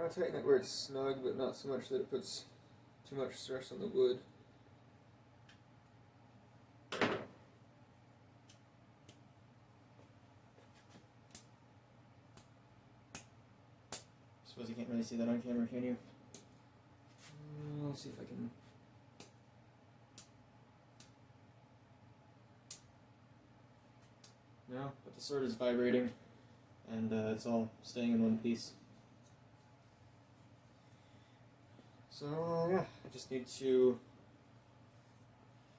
tighten it where it's snug, but not so much that it puts too much stress on the wood. Suppose you can't really see that on camera, can you? Let's see if I can. No, but the sword is vibrating, and it's all staying in one piece. So yeah, I just need to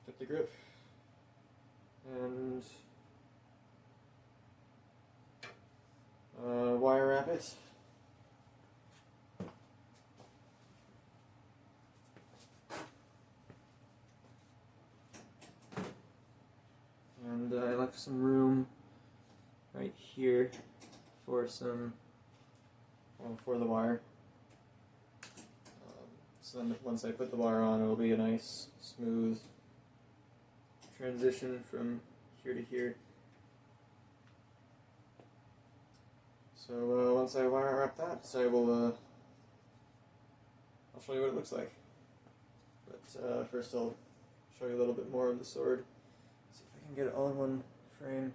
fit the grip and wire wrap it. And I left some room right here for some for the wire. So then once I put the wire on, it'll be a nice, smooth transition from here to here. So once I wire wrap that, I'll show you what it looks like. But first I'll show you a little bit more of the sword. See if I can get it all in one frame.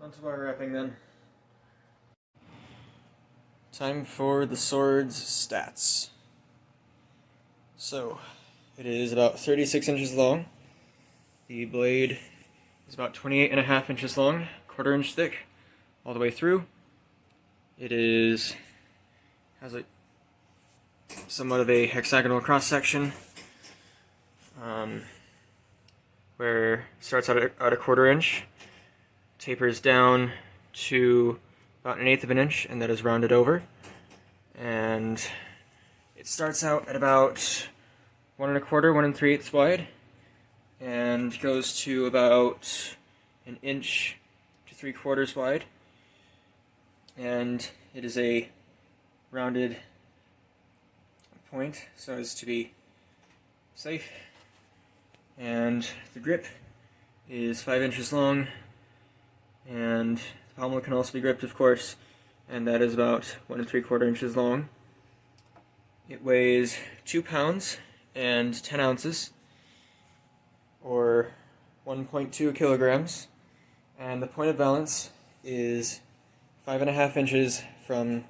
Onto wire wrapping then. Time for the sword's stats. So, it is about 36 inches long. The blade is about 28.5 inches long, 1/4 inch thick, all the way through. It has somewhat of a hexagonal cross section, where it starts out at 1/4 inch. Tapers down to about 1/8 of an inch, and that is rounded over. And it starts out at about 1 1/4, 1 3/8 wide, and goes to about 1 inch to 3/4 wide. And it is a rounded point so as to be safe. And the grip is 5 inches long. And the pommel can also be gripped, of course, and that is about 1 3/4 inches long. It weighs 2 pounds and 10 ounces, or 1.2 kilograms, and the point of balance is 5.5 inches from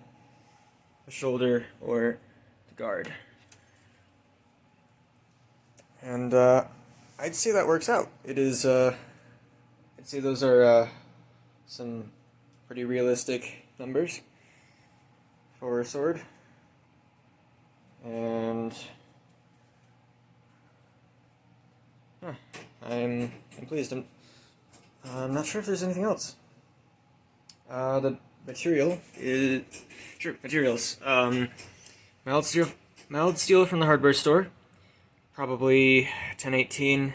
the shoulder or the guard. And I'd say that works out. It is, I'd say those are some pretty realistic numbers for a sword, and I'm pleased. I'm not sure if there's anything else. The material is materials. Mild steel from the hardware store, probably 1018.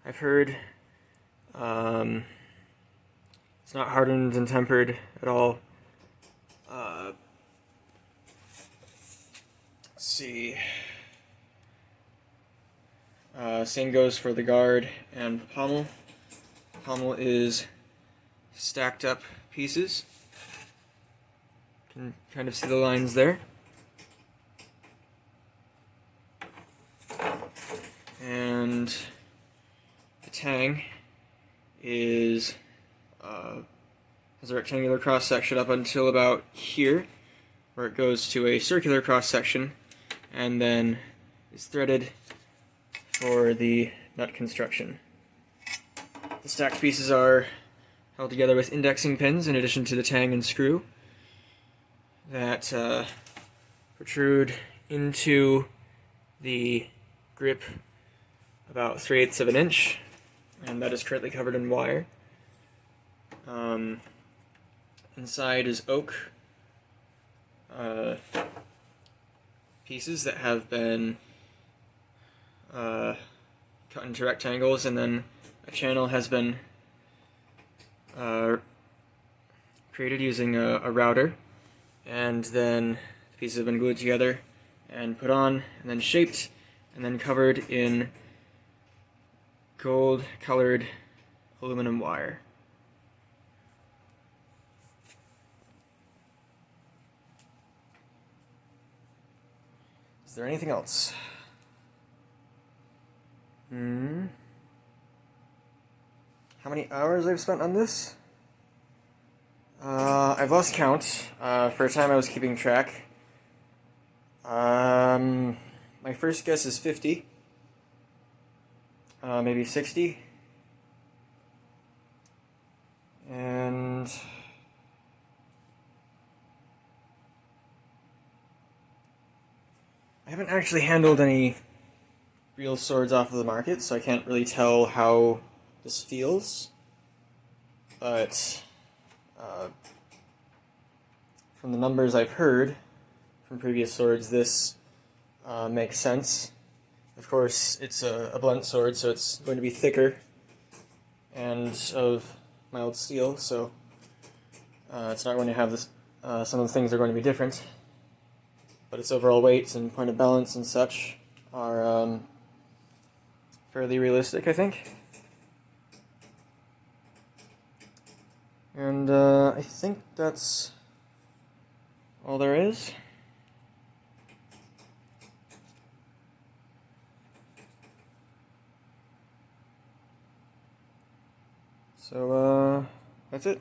I've heard. It's not hardened and tempered at all. Let's see. Same goes for the guard and the pommel. The pommel is stacked up pieces. You can kind of see the lines there. And the tang is has a rectangular cross section up until about here, where it goes to a circular cross section, and then is threaded for the nut construction. The stacked pieces held together with indexing pins in addition to the tang and screw that protrude into the grip about 3/8 of an inch, and that is currently covered in wire. Inside is oak pieces that have been cut into rectangles, and then a channel has been created using a router, and then the pieces have been glued together and put on, and then shaped, and then covered in gold colored aluminum wire. Is there anything else? How many hours I've spent on this? I've lost count. For a time I was keeping track. My first guess is 50. Maybe 60. And I haven't actually handled any real swords off of the market, so I can't really tell how this feels. But from the numbers I've heard from previous swords, this makes sense. Of course, it's a blunt sword, so it's going to be thicker and of mild steel, so it's not going to have this. Some of the things are going to be different, but its overall weight and point of balance and such are fairly realistic, I think. And I think that's all there is. So, that's it.